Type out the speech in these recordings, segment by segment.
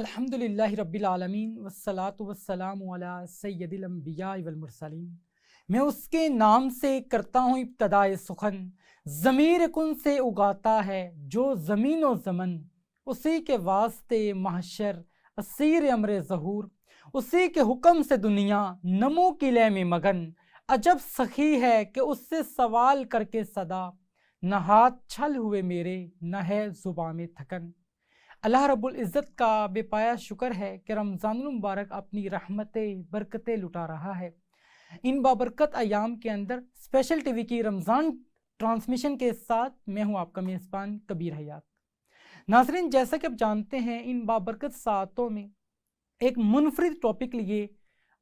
الحمدللہ رب العالمین والصلاة والسلام علی سید الانبیاء والمرسلین۔ میں اس کے نام سے کرتا ہوں ابتدائے سخن، ضمیر کن سے اگاتا ہے جو زمین و زمن، اسی کے واسطے محشر اسیر امر ظہور، اسی کے حکم سے دنیا نمو قلعے میں مگن، عجب سخی ہے کہ اس سے سوال کر کے صدا، نہ ہاتھ چھل ہوئے میرے نہ ہے زباں میں تھکن۔ اللہ رب العزت کا بے پایا شکر ہے کہ رمضان المبارک اپنی رحمتیں برکتیں لٹا رہا ہے۔ ان بابرکت ایام کے اندر اسپیشل ٹی وی کی رمضان ٹرانسمیشن کے ساتھ میں ہوں آپ کا میزبان کبیر حیات۔ ناظرین، جیسا کہ آپ جانتے ہیں ان بابرکت ساعتوں میں ایک منفرد ٹاپک لیے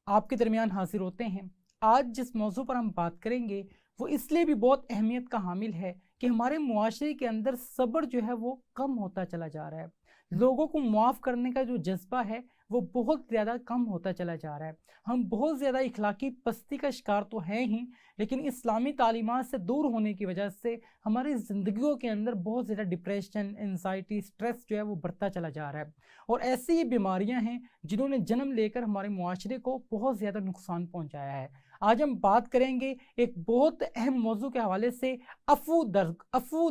آپ کے درمیان حاضر ہوتے ہیں۔ آج جس موضوع پر ہم بات کریں گے وہ اس لیے بھی بہت اہمیت کا حامل ہے کہ ہمارے معاشرے کے اندر صبر جو ہے وہ کم ہوتا چلا جا رہا ہے۔ لوگوں کو معاف کرنے کا جو جذبہ ہے وہ بہت زیادہ کم ہوتا چلا جا رہا ہے۔ ہم بہت زیادہ اخلاقی پستی کا شکار تو ہیں ہی، لیکن اسلامی تعلیمات سے دور ہونے کی وجہ سے ہماری زندگیوں کے اندر بہت زیادہ ڈپریشن، انزائٹی، سٹریس جو ہے وہ بڑھتا چلا جا رہا ہے، اور ایسی یہ بیماریاں ہیں جنہوں نے جنم لے کر ہمارے معاشرے کو بہت زیادہ نقصان پہنچایا ہے۔ آج ہم بات کریں گے ایک بہت اہم موضوع کے حوالے سے، عفو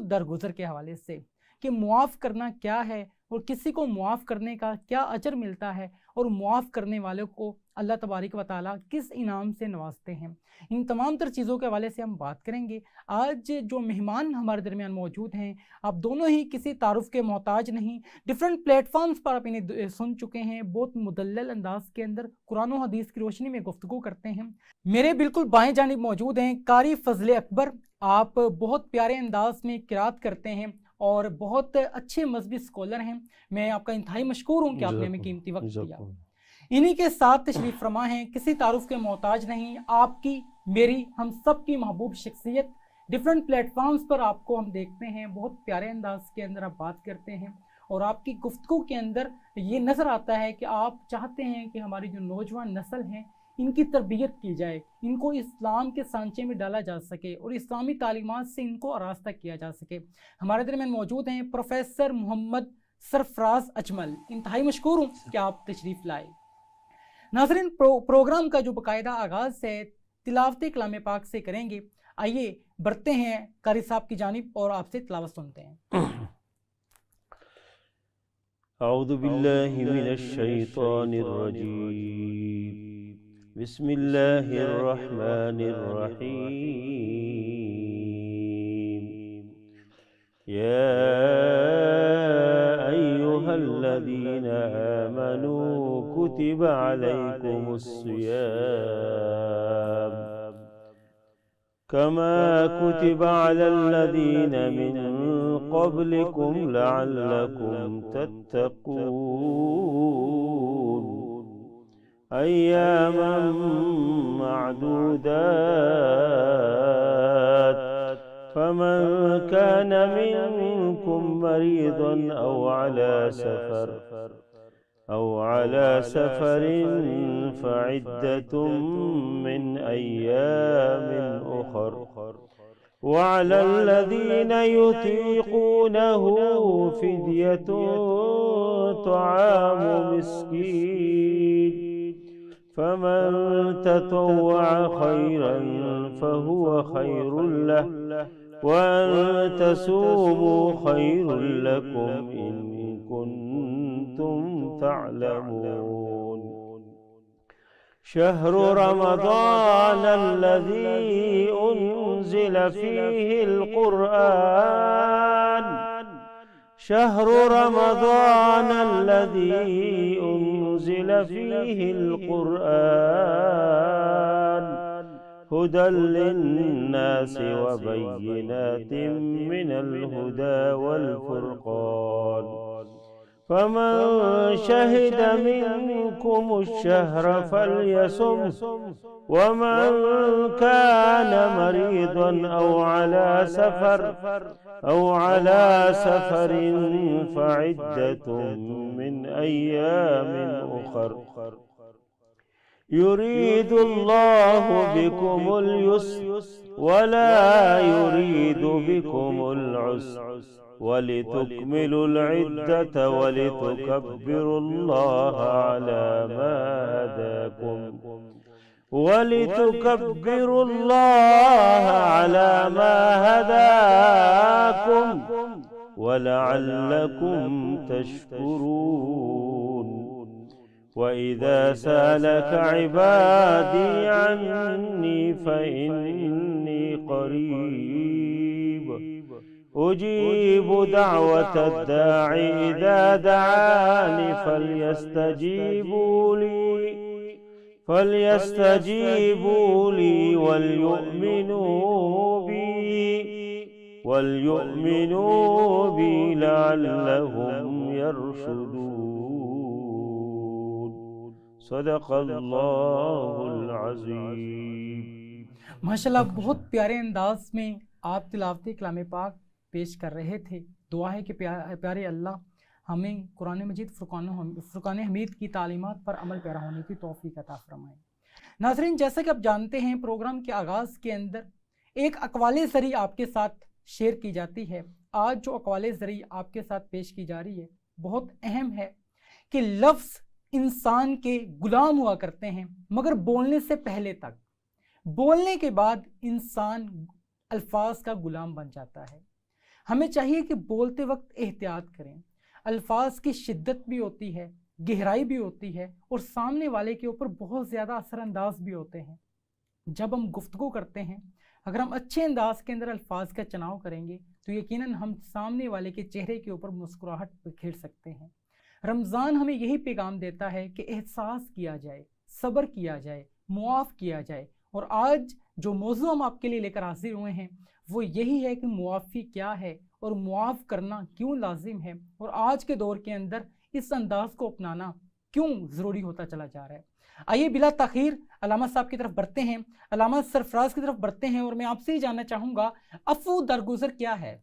درگزر کے حوالے سے، کہ معاف کرنا کیا ہے اور کسی کو معاف کرنے کا کیا اجر ملتا ہے، اور معاف کرنے والوں کو اللہ تبارک و تعالیٰ کس انعام سے نوازتے ہیں۔ ان تمام تر چیزوں کے حوالے سے ہم بات کریں گے۔ آج جو مہمان ہمارے درمیان موجود ہیں، آپ دونوں ہی کسی تعارف کے محتاج نہیں، ڈیفرنٹ پلیٹ فارمز پر آپ انہیں سن چکے ہیں، بہت مدلل انداز کے اندر قرآن و حدیث کی روشنی میں گفتگو کرتے ہیں۔ میرے بالکل بائیں جانب موجود ہیں قاری فضل اکبر۔ آپ بہت پیارے انداز میں قرات کرتے ہیں اور بہت اچھے مذہبی سکولر ہیں۔ میں آپ کا انتہائی مشکور ہوں کہ آپ نے ہمیں قیمتی وقت دیا۔ انہی کے ساتھ تشریف فرما ہیں، کسی تعارف کے محتاج نہیں، آپ کی، میری، ہم سب کی محبوب شخصیت۔ ڈیفرنٹ پلیٹ فارمز پر آپ کو ہم دیکھتے ہیں، بہت پیارے انداز کے اندر آپ بات کرتے ہیں، اور آپ کی گفتگو کے اندر یہ نظر آتا ہے کہ آپ چاہتے ہیں کہ ہماری جو نوجوان نسل ہیں ان کی تربیت کی جائے، ان کو اسلام کے سانچے میں ڈالا جا سکے اور اسلامی تعلیمات سے ان کو آراستہ کیا جا سکے۔ ہمارے درمیان موجود ہیں پروفیسر محمد سرفراز اجمل۔ انتہائی مشکور ہوں کہ آپ تشریف لائے۔ ناظرین، پروگرام کا جو باقاعدہ آغاز ہے تلاوت کلام پاک سے کریں گے۔ آئیے بڑھتے ہیں قاری صاحب کی جانب اور آپ سے تلاوت سنتے ہیں۔ اعوذ باللہ من الشیطان الرجیم، بسم اللہ الرحمن الرحیم۔ یا ایہا الذین آمنوا کتب علیکم الصیام كما كتب على الذين من قبلكم لعلكم تتقون أياما معدودات، فمن كان منكم مريضا أو على سفر فعدة من أيام أخر، وعلى الذين يطيقونه فدية طعام مسكين، فمن تطوع خيرا فهو خير له، وأن تصوموا خير لكم إن كنتم تعلمون۔ شهر رمضان الذي أنزل فيه القرآن، شهر رمضان الذي أنزل فيه القرآن هدى للناس وبينات من الهدى والفرقان، فمن شهد منكم الشهر فليصم، ومن كان مريضا أو على سفر فعدة من أيام أخر، يريد الله بكم اليسر ولا يريد بكم العسر، ولتكملوا العدة ولتكبروا الله على ما هداكم ولتكبروا الله على ما هداكم ولعلكم تشكرون وإذا سألك عبادي عني فإني قريب أجيب دعوة الداع إذا دعاني فليستجيبوا لي وليؤمنوا بي لعلهم يرشدون صدق اللہ العظیم۔ ماشاءاللہ بہت پیارے انداز میں آپ تلاوت کلام پاک پیش کر رہے تھے۔ دعا ہے کہ پیارے اللہ ہمیں قرآن مجید فرقان حمید کی تعلیمات پر عمل پیرا ہونے کی توفیق عطا فرمائیں۔ ناظرین، جیسا کہ آپ جانتے ہیں پروگرام کے آغاز کے اندر ایک اقوال زرعی آپ کے ساتھ شیئر کی جاتی ہے۔ آج جو اقوال زرعی آپ کے ساتھ پیش کی جا رہی ہے بہت اہم ہے کہ لفظ انسان کے غلام ہوا کرتے ہیں، مگر بولنے سے پہلے تک، بولنے کے بعد انسان الفاظ کا غلام بن جاتا ہے۔ ہمیں چاہیے کہ بولتے وقت احتیاط کریں۔ الفاظ کی شدت بھی ہوتی ہے، گہرائی بھی ہوتی ہے، اور سامنے والے کے اوپر بہت زیادہ اثر انداز بھی ہوتے ہیں۔ جب ہم گفتگو کرتے ہیں، اگر ہم اچھے انداز کے اندر الفاظ کا چناؤ کریں گے تو یقیناً ہم سامنے والے کے چہرے کے اوپر مسکراہٹ بکھیر سکتے ہیں۔ رمضان ہمیں یہی پیغام دیتا ہے کہ احساس کیا جائے، صبر کیا جائے، معاف کیا جائے، اور آج جو موضوع ہم آپ کے لیے لے کر حاضر ہوئے ہیں وہ یہی ہے کہ معافی کیا ہے اور معاف کرنا کیوں لازم ہے، اور آج کے دور کے اندر اس انداز کو اپنانا کیوں ضروری ہوتا چلا جا رہا ہے۔ آئیے بلا تاخیر علامہ صاحب کی طرف بڑھتے ہیں، علامہ سرفراز کی طرف بڑھتے ہیں، اور میں آپ سے ہی جاننا چاہوں گا عفو درگزر کیا ہے؟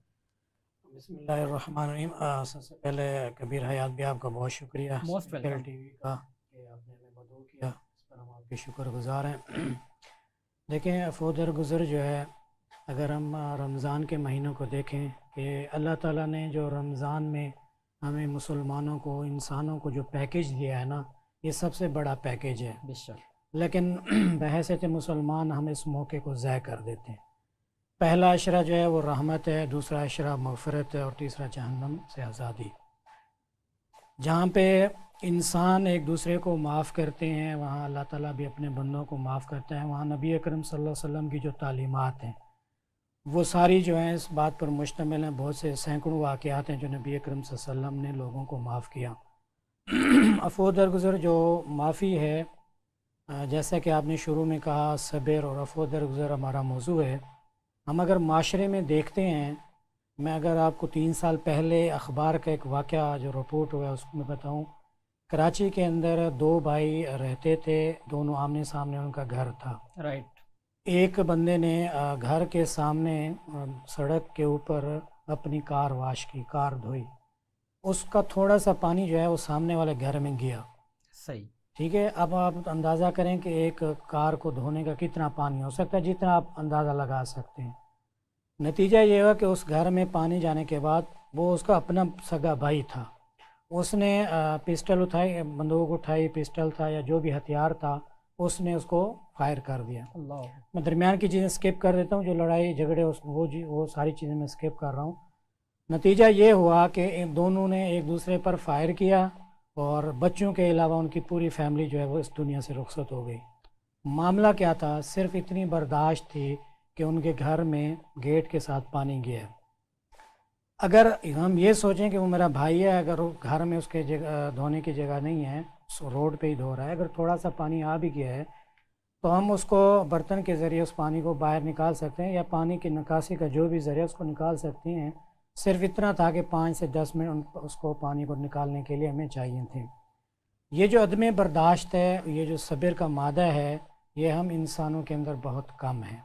بسم اللہ الرحمن الرحیم۔ سب سے پہلے کبیر حیات بھی آپ کا بہت شکریہ موسٹ ویلکم ٹی وی کا کہ آپ نے ہمیں مدعو کیا، اس پر ہم آپ کے شکر گزار ہیں۔ دیکھیں، عفو درگزر جو ہے، اگر ہم رمضان کے مہینوں کو دیکھیں کہ اللہ تعالیٰ نے جو رمضان میں ہمیں مسلمانوں کو، انسانوں کو جو پیکیج دیا ہے نا، یہ سب سے بڑا پیکیج ہے۔ بے شک۔ لیکن بحیثیت مسلمان ہم اس موقع کو ضائع کر دیتے ہیں۔ پہلا عشرہ جو ہے وہ رحمت ہے، دوسرا عشرہ مغفرت ہے، اور تیسرا جہنم سے آزادی۔ جہاں پہ انسان ایک دوسرے کو معاف کرتے ہیں، وہاں اللہ تعالیٰ بھی اپنے بندوں کو معاف کرتا ہے۔ وہاں نبی اکرم صلی اللہ علیہ وسلم کی جو تعلیمات ہیں وہ ساری جو ہیں اس بات پر مشتمل ہیں۔ بہت سے سینکڑوں واقعات ہیں جو نبی اکرم صلی اللہ علیہ وسلم نے لوگوں کو معاف کیا۔ عفو درگزر جو معافی ہے، جیسا کہ آپ نے شروع میں کہا، صبر اور عفو درگزر ہمارا موضوع ہے۔ ہم اگر معاشرے میں دیکھتے ہیں، میں اگر آپ کو 3 سال پہلے اخبار کا ایک واقعہ جو رپورٹ ہوا ہے اس میں بتاؤں، کراچی کے اندر 2 بھائی رہتے تھے، دونوں آمنے سامنے ان کا گھر تھا۔ رائٹ۔ ایک بندے نے گھر کے سامنے سڑک کے اوپر اپنی کار واش کی، کار دھوئی، اس کا تھوڑا سا پانی جو ہے وہ سامنے والے گھر میں گیا۔ صحیح۔ ٹھیک ہے، اب آپ اندازہ کریں کہ ایک کار کو دھونے کا کتنا پانی ہو سکتا ہے، جتنا آپ اندازہ لگا سکتے ہیں۔ نتیجہ یہ ہوا کہ اس گھر میں پانی جانے کے بعد وہ اس کا اپنا سگا بھائی تھا، اس نے پسٹل اٹھائی، بندوق اٹھائی، پسٹل تھا یا جو بھی ہتھیار تھا، اس نے اس کو فائر کر دیا۔ اللہ۔ میں درمیان کی چیزیں سکپ کر دیتا ہوں، جو لڑائی جھگڑے وہ ساری چیزیں میں سکپ کر رہا ہوں۔ نتیجہ یہ ہوا کہ ان دونوں نے ایک دوسرے پر فائر کیا، اور بچوں کے علاوہ ان کی پوری فیملی جو ہے وہ اس دنیا سے رخصت ہو گئی۔ معاملہ کیا تھا؟ صرف اتنی برداشت تھی کہ ان کے گھر میں گیٹ کے ساتھ پانی گیا۔ اگر ہم یہ سوچیں کہ وہ میرا بھائی ہے، اگر گھر میں اس کے دھونے کی جگہ نہیں ہے، روڈ پہ ہی دھو رہا ہے، اگر تھوڑا سا پانی آ بھی گیا ہے تو ہم اس کو برتن کے ذریعے اس پانی کو باہر نکال سکتے ہیں، یا پانی کی نکاسی کا جو بھی ذریعہ اس کو نکال سکتے ہیں۔ صرف اتنا تھا کہ 5 سے 10 منٹ اس کو پانی کو نکالنے کے لیے ہمیں چاہیے تھے۔ یہ جو عدم برداشت ہے، یہ جو صبر کا مادہ ہے، یہ ہم انسانوں کے اندر بہت کم ہے،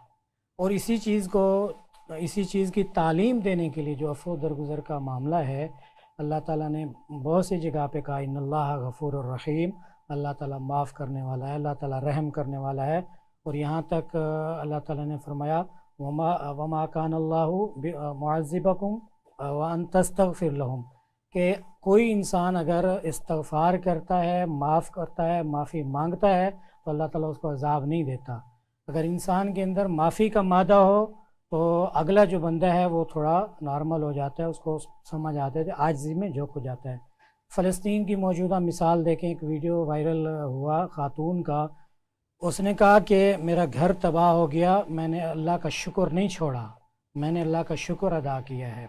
اور اسی چیز کی تعلیم دینے کے لیے جو عفو درگزر کا معاملہ ہے، اللہ تعالیٰ نے بہت سی جگہ پہ کہا ان اللہ غفور الرحیم، اللہ تعالیٰ معاف کرنے والا ہے، اللہ تعالیٰ رحم کرنے والا ہے۔ اور یہاں تک اللہ تعالیٰ نے فرمایا وما کان اللہ معذبکم وَأَن تَسْتَغْفِرْ لَهُمْ کہ کوئی انسان اگر استغفار کرتا ہے، معاف کرتا ہے، معافی مانگتا ہے تو اللہ تعالیٰ اس کو عذاب نہیں دیتا۔ اگر انسان کے اندر معافی کا مادہ ہو تو اگلا جو بندہ ہے وہ تھوڑا نارمل ہو جاتا ہے، اس کو سمجھ آتے تھے، عاجزی میں جھک ہو جاتا ہے۔ فلسطین کی موجودہ مثال دیکھیں، ایک ویڈیو وائرل ہوا خاتون کا، اس نے کہا کہ میرا گھر تباہ ہو گیا، میں نے اللہ کا شکر نہیں چھوڑا، میں نے اللہ کا شکر ادا کیا ہے،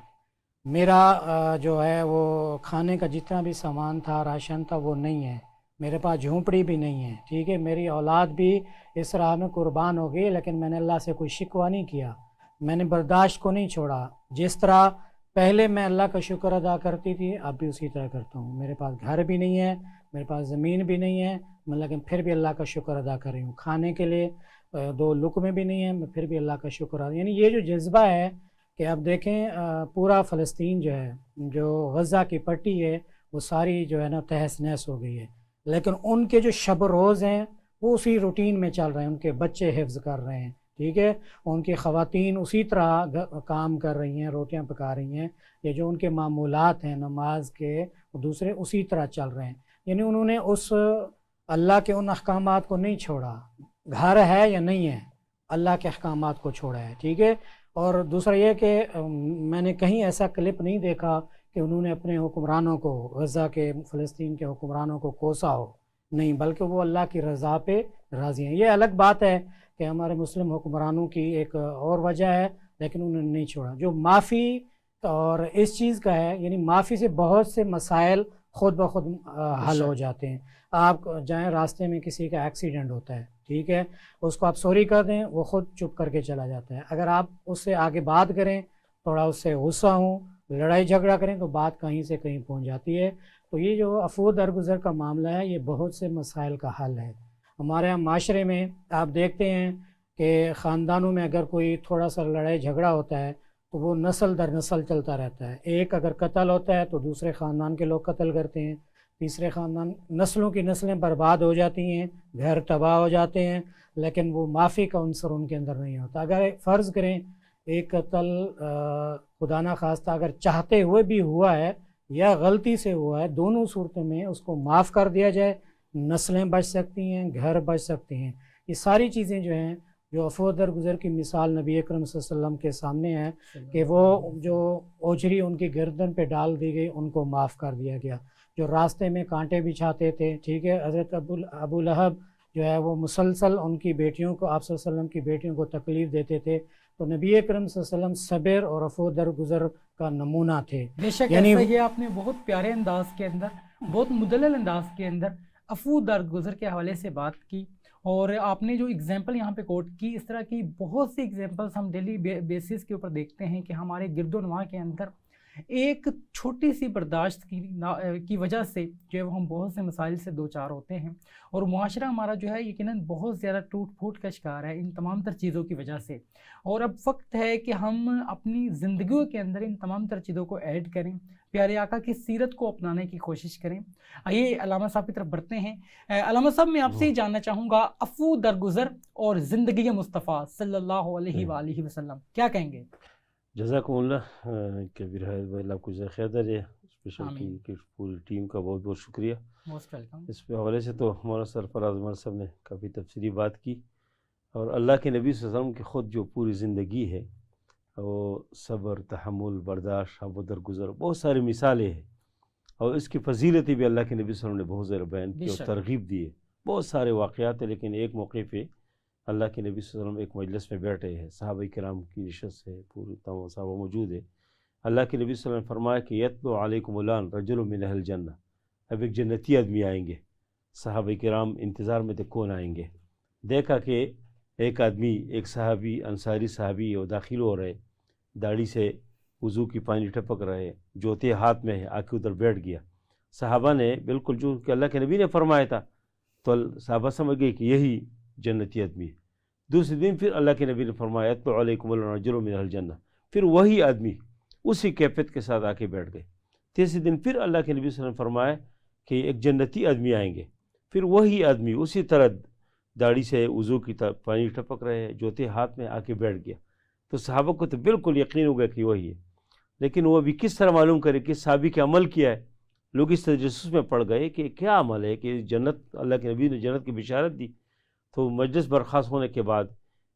میرا جو ہے وہ کھانے کا جتنا بھی سامان تھا، راشن تھا، وہ نہیں ہے، میرے پاس جھونپڑی بھی نہیں ہے، ٹھیک ہے، میری اولاد بھی اس راہ میں قربان ہو گئی، لیکن میں نے اللہ سے کوئی شکوہ نہیں کیا، میں نے برداشت کو نہیں چھوڑا، جس طرح پہلے میں اللہ کا شکر ادا کرتی تھی اب بھی اسی طرح کرتا ہوں، میرے پاس گھر بھی نہیں ہے، میرے پاس زمین بھی نہیں ہے، میں لیکن پھر بھی اللہ کا شکر ادا کر رہی ہوں، کھانے کے لیے 2 لقمے بھی نہیں ہیں، میں پھر بھی اللہ کا شکر ادا، یعنی یہ جو جذبہ ہے کہ اب دیکھیں پورا فلسطین جو ہے، جو غزہ کی پٹی ہے، وہ ساری جو ہے نا تہس نہس ہو گئی ہے، لیکن ان کے جو شب روز ہیں وہ اسی روٹین میں چل رہے ہیں، ان کے بچے حفظ کر رہے ہیں، ٹھیک ہے، ان کی خواتین اسی طرح کام کر رہی ہیں، روٹیاں پکا رہی ہیں، یہ جو ان کے معمولات ہیں نماز کے دوسرے اسی طرح چل رہے ہیں، یعنی انہوں نے اس اللہ کے ان احکامات کو نہیں چھوڑا، گھر ہے یا نہیں ہے، اللہ کے احکامات کو چھوڑا ہے، ٹھیک ہے۔ اور دوسرا یہ کہ میں نے کہیں ایسا کلپ نہیں دیکھا کہ انہوں نے اپنے حکمرانوں کو، غزہ کے فلسطین کے حکمرانوں کو کوسا ہو، نہیں، بلکہ وہ اللہ کی رضا پہ راضی ہیں۔ یہ الگ بات ہے کہ ہمارے مسلم حکمرانوں کی ایک اور وجہ ہے، لیکن انہوں نے نہیں چھوڑا۔ جو معافی اور اس چیز کا ہے، یعنی معافی سے بہت سے مسائل خود بخود حل ہو جاتے ہیں۔ آپ جائیں، راستے میں کسی کا ایکسیڈنٹ ہوتا ہے، ٹھیک ہے، اس کو آپ سوری کر دیں، وہ خود چپ کر کے چلا جاتا ہے۔ اگر آپ اس سے آگے بات کریں، تھوڑا اس سے غصہ ہوں، لڑائی جھگڑا کریں، تو بات کہیں سے کہیں پہنچ جاتی ہے۔ تو یہ جو عفو درگزر کا معاملہ ہے، یہ بہت سے مسائل کا حل ہے۔ ہمارے یہاں معاشرے میں آپ دیکھتے ہیں کہ خاندانوں میں اگر کوئی تھوڑا سا لڑائی جھگڑا ہوتا ہے تو وہ نسل در نسل چلتا رہتا ہے۔ ایک اگر قتل ہوتا ہے تو دوسرے خاندان کے لوگ قتل کرتے ہیں، تیسرے خاندان، نسلوں کی نسلیں برباد ہو جاتی ہیں، گھر تباہ ہو جاتے ہیں، لیکن وہ معافی کا عنصر ان کے اندر نہیں ہوتا۔ اگر فرض کریں ایک قتل خدا نہ خواستہ اگر چاہتے ہوئے بھی ہوا ہے یا غلطی سے ہوا ہے، دونوں صورتوں میں اس کو معاف کر دیا جائے، نسلیں بچ سکتی ہیں، گھر بچ سکتے ہیں۔ یہ ساری چیزیں جو ہیں، جو عفو درگزر کی مثال نبی اکرم صلی اللہ علیہ وسلم کے سامنے ہے کہ وہ جو اوجری ان کی گردن پہ ڈال دی گئی، ان کو معاف کر دیا گیا۔ جو راستے میں کانٹے بچھاتے تھے، ٹھیک ہے، حضرت ابو لہب جو ہے وہ مسلسل ان کی بیٹیوں کو، آپ صلی اللہ علیہ وسلم کی بیٹیوں کو تکلیف دیتے تھے، تو نبی اکرم صلی اللہ علیہ وسلم صبر اور عفو درگزر کا نمونہ تھے۔ بے شک، یعنی ایسا ہی آپ نے بہت پیارے انداز کے اندر، بہت مدلل انداز کے اندر عفو درگزر کے حوالے سے بات کی، اور آپ نے جو اگزامپل یہاں پہ کوٹ کی، اس طرح کی بہت سی اگزامپلس ہم ڈیلی بیسس کے اوپر دیکھتے ہیں کہ ہمارے گرد و نواح کے اندر ایک چھوٹی سی برداشت کی وجہ سے جو ہے ہم بہت سے مسائل سے دوچار ہوتے ہیں، اور معاشرہ ہمارا جو ہے یقیناً بہت زیادہ ٹوٹ پھوٹ کا شکار ہے ان تمام تر چیزوں کی وجہ سے۔ اور اب وقت ہے کہ ہم اپنی زندگیوں کے اندر ان تمام تر چیزوں کو ایڈ کریں، پیارے آقا کی سیرت کو اپنانے کی کوشش کریں۔ آئیے علامہ صاحب کی طرف بڑھتے ہیں۔ علامہ صاحب، میں آپ سے یہ جاننا چاہوں گا، عفو درگزر اور زندگی مصطفیٰ صلی اللہ علیہ وآلہ وسلم، کیا کہیں گے؟ جزاکم اللہ کبیر ہے، اللہ کو جزائے خیر دے، اسپیشل ٹیم کی پوری ٹیم کا بہت بہت شکریہ۔ Most welcome. اس پہ حوالے سے تو مولانا سرفراز عمر صاحب نے کافی تفصیلی بات کی، اور اللہ کے نبی صلی اللہ علیہ وسلم کی خود جو پوری زندگی ہے وہ صبر، تحمل، برداشت، عفو درگزر، بہت ساری مثالیں ہیں، اور اس کی فضیلتیں بھی اللہ کے نبی صلی اللہ علیہ وسلم نے بہت زیادہ بیان کی اور ترغیب دی ہے۔ بہت سارے واقعات ہیں، لیکن ایک موقع پہ اللہ کے نبی صلی اللہ علیہ وسلم ایک مجلس میں بیٹھے ہیں، صحابہ کرام کی نشست ہے، پورے تمام صحابہ موجود ہے۔ اللہ کے نبی صلی اللہ علیہ وسلم نے فرمایا کہ یتلو علیکم الان رجل من اہل الجنہ، اب ایک جنتی آدمی آئیں گے۔ صحابہ کرام انتظار میں تھے کون آئیں گے، دیکھا کہ ایک آدمی، ایک صحابی، انصاری صحابی، وہ داخل ہو رہے، داڑھی سے وضو کی پانی ٹپک رہے، جوتے ہاتھ میں ہے، آ کے ادھر بیٹھ گیا۔ صحابہ نے بالکل جو کہ اللہ کے نبی نے فرمایا تھا، تو صحابہ سمجھ گئے کہ یہی جنتی آدمی ہے۔ دوسرے دن پھر اللہ کے نبی نے فرمایا تو علیکم الرجل من اہل الجنہ، پھر وہی آدمی اسی کیفیت کے ساتھ آ کے بیٹھ گئے۔ تیسرے دن پھر اللہ کے نبی صلی اللہ علیہ وسلم نے فرمایا کہ ایک جنتی آدمی آئیں گے، پھر وہی آدمی اسی طرح داڑھی سے وضو کی پانی ٹپک رہے، جوتے ہاتھ میں آ کے بیٹھ گیا۔ تو صحابہ کو تو بالکل یقین ہو گیا کہ وہی ہے۔ لیکن وہ ابھی کس طرح معلوم کرے کہ صحابی کے عمل کیا ہے؟ لوگ اس تجسس میں پڑ گئے کہ کیا عمل ہے کہ جنت، اللہ کے نبی نے جنت کی بشارت دی۔ تو مجلس برخاست ہونے کے بعد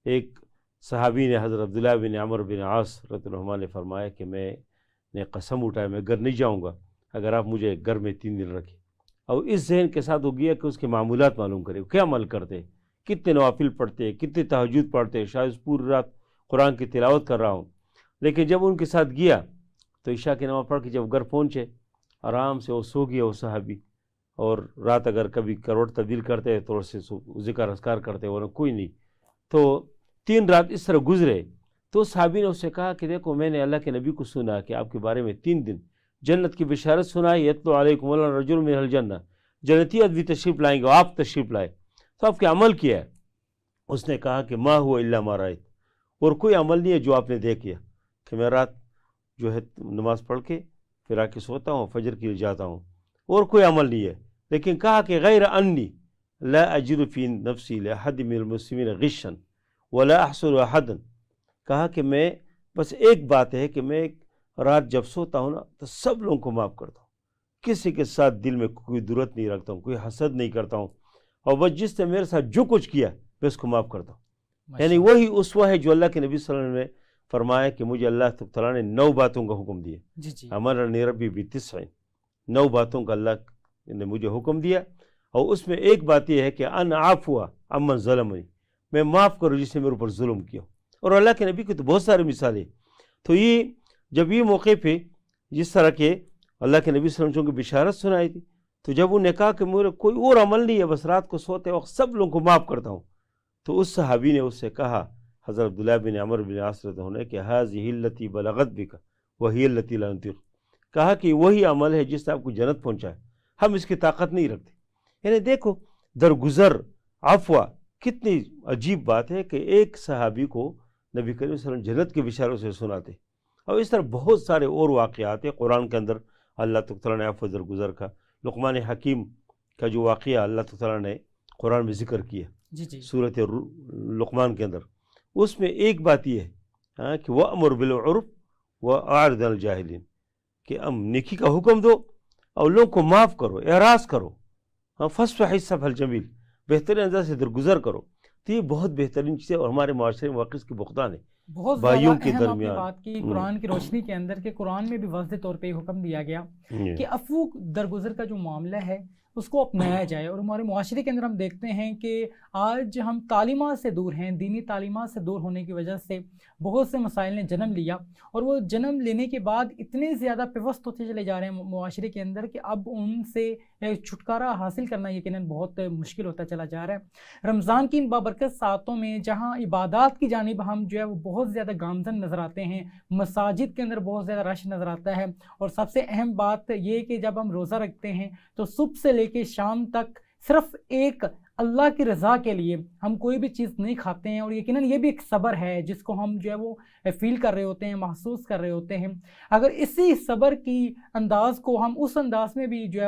ایک صحابی نے، حضرت عبداللہ بن عمر بن عاص رضی اللہ عنہ نے فرمایا کہ میں نے قسم اٹھایا میں گھر نہیں جاؤں گا اگر آپ مجھے گھر میں 3 دن رکھیں۔ اور اس ذہن کے ساتھ ہو گیا کہ اس کے معمولات معلوم کرے، کیا عمل کرتے، کتنے نوافل پڑھتے، کتنے تہجد پڑھتے، شاید پوری رات قرآن کی تلاوت کر رہا ہوں۔ لیکن جب ان کے ساتھ گیا تو عشاء کی نماز پڑھ کے جب گھر پہنچے، آرام سے وہ سو گیا وہ صحابی، اور رات اگر کبھی کروٹ تبدیل کرتے تھوڑے سے ذکر اذکار کرتے، ورنہ کوئی نہیں۔ تو 3 رات اس طرح گزرے۔ تو صحابی نے اس سے کہا کہ دیکھو میں نے اللہ کے نبی کو سنا کہ آپ کے بارے میں 3 دن جنت کی بشارت سنائی، یتلو علیکم رجل من الجنہ، جنتی آدمی تشریف لائیں گے، آپ تشریف لائے، تو آپ کے عمل کیا ہے؟ اس نے کہا کہ ما ہوا الا ما رأیت، اور کوئی عمل نہیں ہے جو آپ نے دیکھ لیا، کہ میں رات جو ہے نماز پڑھ کے پھر آ کے سوتا ہوں، فجر کے لیے جاتا ہوں، اور کوئی عمل نہیں ہے۔ لیکن کہا کہ غیر انی لا اجد فی نفسی لاحد من المسلمین غشا ولا احسد احدا، کہا کہ میں بس ایک بات ہے کہ میں رات جب سوتا ہوں نا تو سب لوگوں کو معاف کرتا ہوں، کسی کے ساتھ دل میں کوئی درت نہیں رکھتا ہوں، کوئی حسد نہیں کرتا ہوں، اور بس جس نے میرے ساتھ جو کچھ کیا میں اس کو معاف کرتا ہوں۔ یعنی وہی اسوہ ہے جو اللہ کے نبی صلی اللہ علیہ وسلم نے فرمایا کہ مجھے اللہ تعالیٰ نے 9 باتوں کا حکم دیا، جی امرنی ربی بتسع، 9 باتوں کا اللہ نے مجھے حکم دیا، اور اس میں ایک بات یہ ہے کہ ان عفو عمن ظلمنی، میں معاف کروں جس نے میرے اوپر ظلم کیا۔ اور اللہ کے نبی کی تو بہت ساری مثالیں۔ تو یہ جب یہ موقع پہ جس طرح کے اللہ کے نبی صلی اللہ علیہ وسلم کی بشارت سنائی تھی، تو جب انہوں نے کہا کہ میرے کوئی اور عمل نہیں ہے، بس رات کو سوتے وقت سب لوگوں کو معاف کرتا ہوں، تو اس صحابی نے اس سے کہا، حضرت عبداللہ بن عمر بن عاص رضی اللہ عنہ، کہ ھذہ التی بلغت بک وہی التی لا نطیق، کہا کہ وہی عمل ہے جس سے آپ کو جنت پہنچائے، ہم اس کی طاقت نہیں رکھتے۔ یعنی دیکھو درگزر عفو، کتنی عجیب بات ہے کہ ایک صحابی کو نبی کریم صلی اللہ علیہ وسلم جنت کے بشاروں سے سناتے۔ اور اس طرح بہت سارے اور واقعات ہیں قرآن کے اندر اللہ تعالیٰ نے عفو درگزر کا۔ لقمان حکیم کا جو واقعہ اللہ تعالیٰ نے قرآن میں ذکر کیا جی سورۃ لقمان کے اندر، اس میں ایک بات یہ ہے کہ وَأْمُرْ بِالْعُرْفِ وَأَعْرِضْ عَنِ الْجَاهِلِينَ، کہ نیکی کا حکم دو اور لوگوں کو معاف کرو، اعراض کرو، فَاصْفَحِ الصَّفْحَ الْجَمِيلَ، بہترین انداز سے درگزر کرو۔ تو یہ بہت بہترین چیز ہے، اور ہمارے معاشرے میں واقعی اس کی بختان ہے بہت بھائیوں زیادہ کے اہم آپ نے درمیان۔ بات کی قرآن کی روشنی کے اندر، کہ قرآن میں بھی واضح طور پہ یہ حکم دیا گیا کہ عفو درگزر کا جو معاملہ ہے اس کو اپنایا جائے۔ اور ہمارے معاشرے کے اندر ہم دیکھتے ہیں کہ آج ہم تعلیمات سے دور ہیں، دینی تعلیمات سے دور ہونے کی وجہ سے بہت سے مسائل نے جنم لیا، اور وہ جنم لینے کے بعد اتنے زیادہ پیوست ہوتے چلے جا رہے ہیں معاشرے کے اندر کہ اب ان سے چھٹکارا حاصل کرنا یقیناً بہت مشکل ہوتا چلا جا رہا ہے۔ رمضان کی ان بابرکت ساعتوں میں جہاں عبادات کی جانب ہم جو ہے وہ بہت زیادہ گامزن نظر آتے ہیں، مساجد کے اندر بہت زیادہ رش نظر آتا ہے، اور سب سے اہم بات یہ کہ جب ہم روزہ رکھتے ہیں تو صبح سے لے کے شام تک صرف ایک اللہ کی رضا کے لیے ہم کوئی بھی چیز نہیں کھاتے ہیں، اور یقیناً یہ بھی ایک صبر ہے جس کو ہم جو ہے وہ فیل کر رہے ہوتے ہیں، محسوس کر رہے ہوتے ہیں۔ اگر اسی صبر کی انداز کو ہم اس انداز میں بھی جو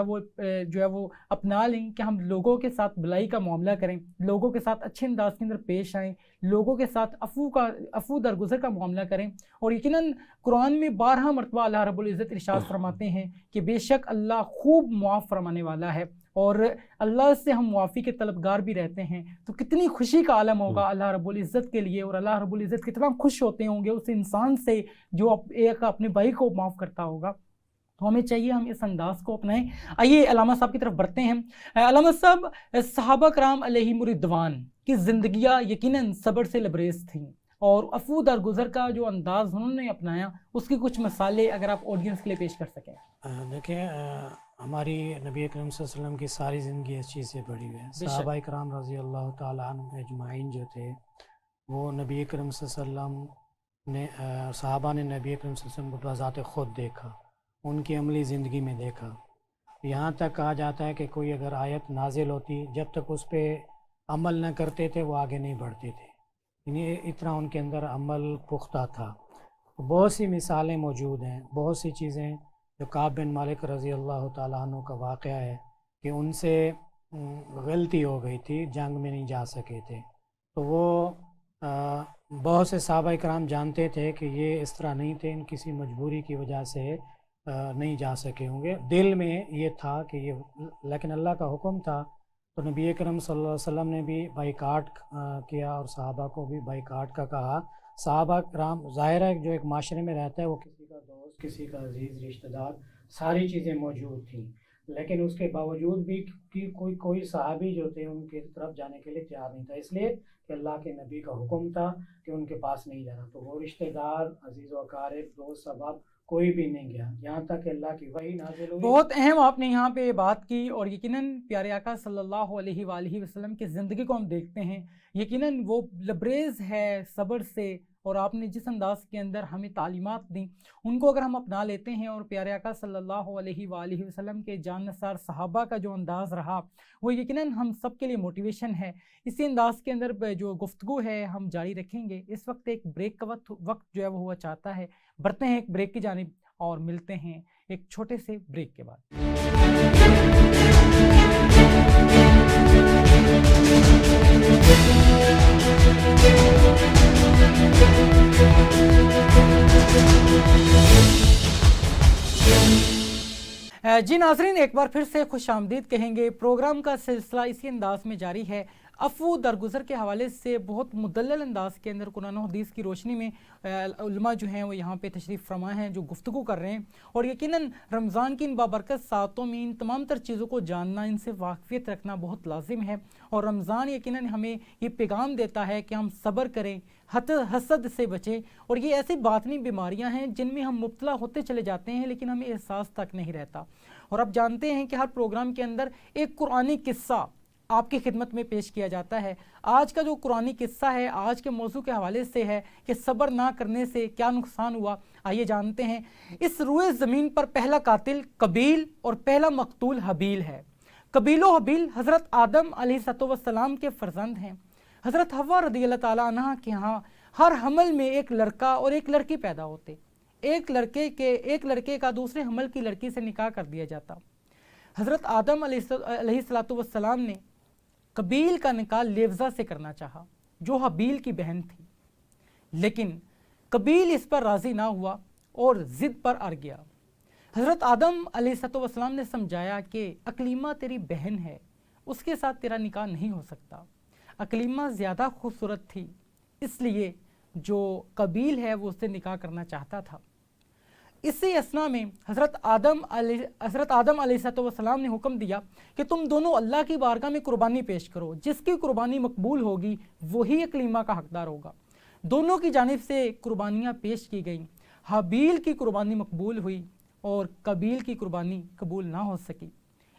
ہے وہ اپنا لیں کہ ہم لوگوں کے ساتھ بھلائی کا معاملہ کریں، لوگوں کے ساتھ اچھے انداز کے اندر پیش آئیں، لوگوں کے ساتھ عفو درگزر کا معاملہ کریں، اور یقیناً قرآن میں 12 مرتبہ اللہ رب العزت ارشاد فرماتے ہیں کہ بے شک اللہ خوب معاف فرمانے والا ہے، اور اللہ سے ہم معافی کے طلبگار بھی رہتے ہیں۔ تو کتنی خوشی کا عالم ہوگا اللہ رب العزت کے لیے، اور اللہ رب العزت کتنا خوش ہوتے ہوں گے اس انسان سے جو ایک اپنے بھائی کو معاف کرتا ہوگا۔ تو ہمیں چاہیے ہم اس انداز کو اپنائیں۔ آئیے علامہ صاحب کی طرف بڑھتے ہیں۔ علامہ صاحب، صحابہ کرام علیہم الرضوان کی زندگیاں یقیناً صبر سے لبریز تھیں، اور عفو درگزر کا جو انداز انہوں نے اپنایا اس کی کچھ مثالیں اگر آپ آڈینس کے لیے پیش کر سکیں۔ دیکھیں، ہماری نبی اکرم صلی اللہ علیہ وسلم کی ساری زندگی اس چیز سے بڑی ہوئی ہے۔ صحابہ کرام رضی اللہ تعالیٰ عنہ اجمعین جو تھے، وہ نبی اکرم صلی اللہ علیہ وسلم نے صحابہ نے نبی اکرم صلی اللہ علیہ وسلم کو بذات خود دیکھا، ان کی عملی زندگی میں دیکھا۔ یہاں تک کہا جاتا ہے کہ کوئی اگر آیت نازل ہوتی، جب تک اس پہ عمل نہ کرتے تھے وہ آگے نہیں بڑھتے تھے، یعنی اتنا ان کے اندر عمل پختہ تھا۔ بہت سی مثالیں موجود ہیں، بہت سی چیزیں، جو کعب بن مالک رضی اللہ تعالیٰ عنہ کا واقعہ ہے کہ ان سے غلطی ہو گئی تھی، جنگ میں نہیں جا سکے تھے، تو وہ بہت سے صحابہ کرام جانتے تھے کہ یہ اس طرح نہیں تھے، ان کسی مجبوری کی وجہ سے نہیں جا سکے ہوں گے، دل میں یہ تھا کہ یہ، لیکن اللہ کا حکم تھا تو نبی کرم صلی اللہ علیہ وسلم نے بھی بائیکاٹ کیا اور صحابہ کو بھی بائیکاٹ کا کہا۔ صحابہ کرام ظاہر ہے جو ایک معاشرے میں رہتا ہے وہ کسی کا دوست، کسی کا عزیز رشتہ دار، ساری چیزیں موجود تھیں، لیکن اس کے باوجود بھی کوئی صحابی جو تھے ان کی طرف جانے کے لیے تیار نہیں تھا، اس لیے کہ اللہ کے نبی کا حکم تھا کہ ان کے پاس نہیں جانا، تو وہ رشتہ دار، عزیز و اقارب، دوست احباب کوئی بھی نہیں گیا، یہاں تک کہ اللہ کی وحی نازل ہوئی۔ بہت اہم آپ نے یہاں پہ بات کی، اور یقیناً پیارے آقا صلی اللہ علیہ وآلہ وسلم کی زندگی کو ہم دیکھتے ہیں، یقیناً وہ لبریز ہے صبر سے، اور آپ نے جس انداز کے اندر ہمیں تعلیمات دیں ان کو اگر ہم اپنا لیتے ہیں، اور پیارے آقا صلی اللہ علیہ وآلہ وسلم کے جان نثار صحابہ کا جو انداز رہا وہ یقیناً ہم سب کے لیے موٹیویشن ہے۔ اسی انداز کے اندر جو گفتگو ہے ہم جاری رکھیں گے۔ اس وقت ایک بریک کا وقت جو ہے وہ ہوا چاہتا ہے، بڑھتے ہیں ایک بریک کی جانب اور ملتے ہیں ایک چھوٹے سے بریک کے بعد۔ جی ناظرین، ایک بار پھر سے خوش آمدید کہیں گے۔ پروگرام کا سلسلہ اسی انداز میں جاری ہے۔ عفو درگزر کے حوالے سے بہت مدلل انداز کے اندر قرآن و حدیث کی روشنی میں علماء جو ہیں وہ یہاں پہ تشریف فرما ہیں، جو گفتگو کر رہے ہیں، اور یقیناً رمضان کی ان بابرکت ساعتوں میں ان تمام تر چیزوں کو جاننا، ان سے واقفیت رکھنا بہت لازم ہے، اور رمضان یقیناً ہمیں یہ پیغام دیتا ہے کہ ہم صبر کریں، حسد سے بچیں، اور یہ ایسی باطنی بیماریاں ہیں جن میں ہم مبتلا ہوتے چلے جاتے ہیں لیکن ہمیں احساس تک نہیں رہتا۔ اور اب جانتے ہیں کہ ہر پروگرام کے اندر ایک قرآنی قصہ آپ کی خدمت میں پیش کیا جاتا ہے۔ آج کا جو قرآنی قصہ ہے آج کے موضوع کے حوالے سے ہے کہ صبر نہ کرنے سے کیا نقصان ہوا۔ آئیے جانتے ہیں۔ اس روئے زمین پر پہلا قاتل قابیل اور پہلا مقتول حابیل ہے۔ قابیل و حابیل حضرت آدم علیہ السلام کے فرزند ہیں۔ حضرت حوا رضی اللہ تعالیٰ عنہ کے ہاں ہر حمل میں ایک لڑکا اور ایک لڑکی پیدا ہوتے، ایک لڑکے کا دوسرے حمل کی لڑکی سے نکاح کر دیا جاتا۔ حضرت آدم علیہ السلام نے قابیل کا نکاح لیوزہ سے کرنا چاہا جو حابیل کی بہن تھی، لیکن قابیل اس پر راضی نہ ہوا اور ضد پر اڑ گیا۔ حضرت آدم علیہ السلام نے سمجھایا کہ اکلیمہ تیری بہن ہے، اس کے ساتھ تیرا نکاح نہیں ہو سکتا۔ اکلیمہ زیادہ خوبصورت تھی، اس لیے جو قابیل ہے وہ اس سے نکاح کرنا چاہتا تھا۔ اسی اثنا میں حضرت آدم علیہ السلام نے حکم دیا کہ تم دونوں اللہ کی بارگاہ میں قربانی پیش کرو، جس کی قربانی مقبول ہوگی وہی اکلیمہ کا حقدار ہوگا۔ دونوں کی جانب سے قربانیاں پیش کی گئیں۔ حابیل کی قربانی مقبول ہوئی اور قابیل کی قربانی قبول نہ ہو سکی۔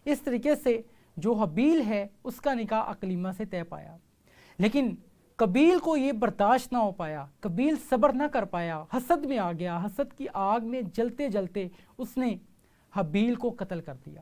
اس طریقے سے جو حابیل ہے اس کا نکاح اکلیمہ سے طے پایا، لیکن قابیل کو یہ برداشت نہ ہو پایا، قابیل صبر نہ کر پایا، حسد میں آ گیا، حسد کی آگ میں جلتے جلتے اس نے حابیل کو قتل کر دیا۔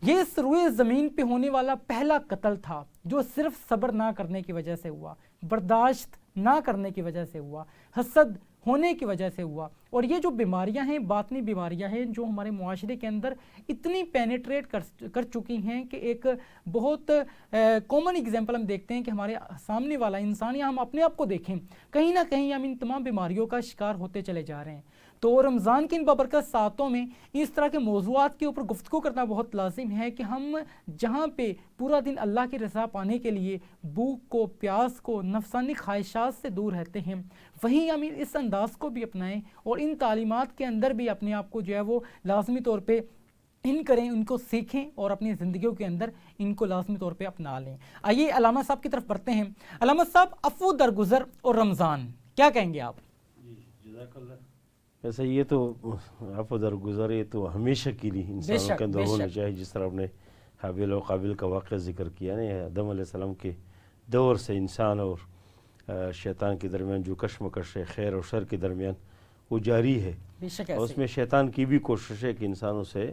یہ اس روئے زمین پہ ہونے والا پہلا قتل تھا جو صرف صبر نہ کرنے کی وجہ سے ہوا، برداشت نہ کرنے کی وجہ سے ہوا، حسد ہونے کی وجہ سے ہوا۔ اور یہ جو بیماریاں ہیں باطنی بیماریاں ہیں جو ہمارے معاشرے کے اندر اتنی پینیٹریٹ کر چکی ہیں کہ ایک بہت کامن ایگزامپل ہم دیکھتے ہیں کہ ہمارے سامنے والا انسان یا ہم اپنے آپ کو دیکھیں، کہیں نہ کہیں ہم ان تمام بیماریوں کا شکار ہوتے چلے جا رہے ہیں۔ تو رمضان کی ان بابرکت ساعتوں میں اس طرح کے موضوعات کے اوپر گفتگو کرنا بہت لازم ہے کہ ہم جہاں پہ پورا دن اللہ کی رضا پانے کے لیے بھوک کو، پیاس کو، نفسانی خواہشات سے دور رہتے ہیں، وہیں ہم اس انداز کو بھی اپنائیں اور ان تعلیمات کے اندر بھی اپنے آپ کو جو ہے وہ لازمی طور پہ ان کو سیکھیں اور اپنی زندگیوں کے اندر ان کو لازمی طور پہ اپنا لیں۔ آئیے علامہ صاحب کی طرف بڑھتے ہیں۔ علامہ صاحب، عفو درگزر اور رمضان، کیا کہیں گے آپ؟ جزاک اللہ۔ ویسے یہ تو عفو درگزر یہ تو ہمیشہ کے لیے انسانوں کے اندر ہونا چاہیے، جس طرح آپ نے حابیل و قابیل کا واقعہ ذکر کیا نا، آدم علیہ السلام کے دور سے انسان اور شیطان کے درمیان جو کشمکش ہے، خیر اور شر کے درمیان، وہ جاری ہے، اور اس میں شیطان کی بھی کوشش ہے کہ انسانوں سے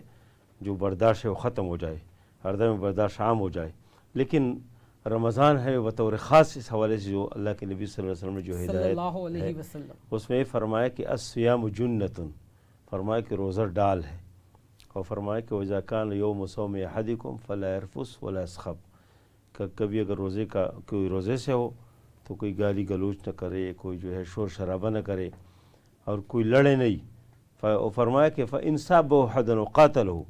جو برداشت ہے وہ ختم ہو جائے، ہر دم برداشت عام ہو جائے۔ لیکن رمضان ہے بطور خاص اس حوالے سے جو اللہ کے نبی صلی اللہ علیہ وسلم نے جو ہدایت ہے اس میں فرمایا کہ الصیام جنۃ، فرمایا کہ روزہ ڈال ہے، اور فرمایا کہ وَإِذَا كَانَ يَوْمُ صَوْمِ أَحَدِكُمْ فَلَا يَرْفُثْ وَلَا يَسْخَبْ، کہ کبھی اگر کوئی روزے سے ہو تو کوئی گالی گلوچ نہ کرے، کوئی جو ہے شور شرابہ نہ کرے، اور کوئی لڑے نہیں۔ فرمایا کہ فَإِنْ سَابَّهُ أَحَدٌ وَقَاتَلَهُ،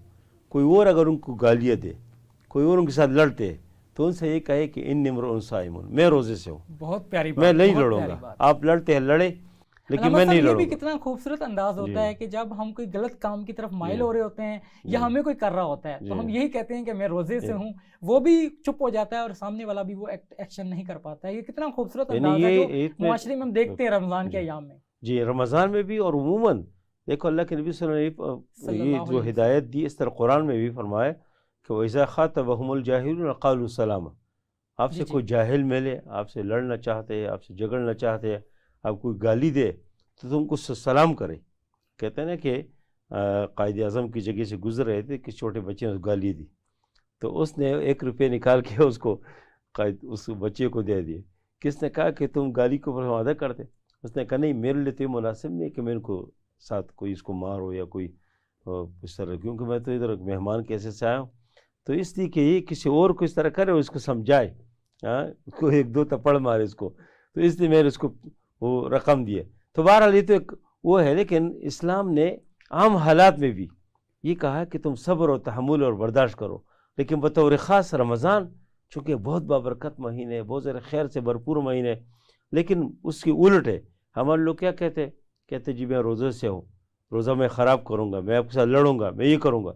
کوئی اور اگر ان کو گالیاں دے، کوئی اور ان کے ساتھ لڑتے، تو ان سے یہ کہے کہ اِنِّی امْرُؤٌ صَائِمٌ، میں روزے سے ہوں، بہت پیاری بات، میں نہیں بہت لڑوں پیاری گا، بات۔ آپ لڑتے ہیں لڑے لیکن علامہ میں صاحب نہیں یہ لڑوں بھی گا۔ کتنا خوبصورت انداز ہوتا جی ہے کہ جب ہم کوئی غلط کام کی طرف مائل جی ہو رہے ہوتے ہیں جی یا ہمیں کوئی کر رہا ہوتا ہے تو جی ہم یہی کہتے ہیں کہ میں روزے سے جی ہوں، وہ بھی چپ ہو جاتا ہے اور سامنے والا بھی وہ ایکشن نہیں کر پاتا ہے۔ یہ کتنا خوبصورت یعنی انداز ہے جو یہ عید میں معاشرے میں ہم دیکھتے ہیں رمضان کے جی ایام میں۔ جی رمضان میں بھی، اور عموماً دیکھو اللہ کے نبی صلی اللہ علیہ وسلم صلی نے اللہ یہ علیہ جو وسلم ہدایت دی، اس طرح قرآن میں بھی فرمایا کہ وَإِذَا خَاطَبَهُمُ الْجَاهِلُونَ قَالُوا سَلَامًا، آپ جی سے جی کوئی جاہل ملے، آپ سے لڑنا چاہتے ہیں، آپ سے جھگڑنا چاہتے ہیں، آپ کوئی گالی دے تو تم کو سلام کرے۔ کہتے ہیں نا کہ قائد اعظم کی جگہ سے گزر رہے تھے کہ چھوٹے بچے نے گالی دی، تو اس نے 1 روپے نکال کے اس کو اس بچے کو دے دیے۔ کس نے کہا کہ تم گالی کو ادا کرتے؟ اس نے کہا نہیں، میرے لیے تو یہ مناسب نہیں کہ میں ان کو ساتھ کوئی اس کو مارو یا کوئی اس طرح، کیونکہ میں تو ادھر مہمان کیسے سے آیا ہوں، تو اس لیے کہ یہ کسی اور کو اس طرح کرے اور اس کو سمجھائے، اس کو 1-2 تپڑ مارے اس کو، تو اس لیے میں نے اس کو وہ رقم دیے۔ تو بہرحال یہ تو ایک وہ ہے، لیکن اسلام نے عام حالات میں بھی یہ کہا کہ تم صبر و تحمل اور برداشت کرو، لیکن بطور خاص رمضان چونکہ بہت بابرکت مہینے، بہت زیادہ خیر سے بھرپور مہینے، لیکن اس کی الٹ ہے۔ ہمارے لوگ کیا کہتے جی میں روزے سے ہوں، روزہ میں خراب کروں گا، میں آپ کے ساتھ لڑوں گا، میں یہ کروں گا۔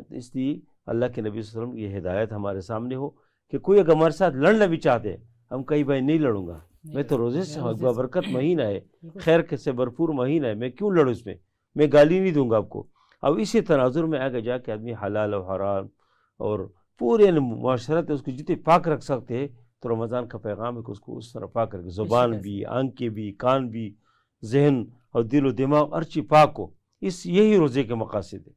اس لیے اللہ کے نبی صلی اللہ علیہ وسلم کی یہ ہدایت ہمارے سامنے ہو کہ کوئی اگر ہمارے ساتھ لڑنا بھی چاہتے، ہم کہیں بھائی نہیں لڑوں گا، میں تو روزے سے ہوں، بابرکت مہینہ ہے، خیر سے بھرپور مہینہ ہے، میں کیوں لڑوں اس میں گالی نہیں دوں گا آپ کو۔ اب اسی تناظر میں آگے جا کے آدمی حلال و حرام اور پورے معاشرت اس کو جتنے پاک رکھ سکتے ہیں، تو رمضان کا پیغام ہے کہ اس کو اس طرح پاک رکھے، زبان بھی، آنکھیں بھی، کان بھی، ذہن اور دل و دماغ ہر چیز پاک ہو، یہی روزے کے مقاصد ہے۔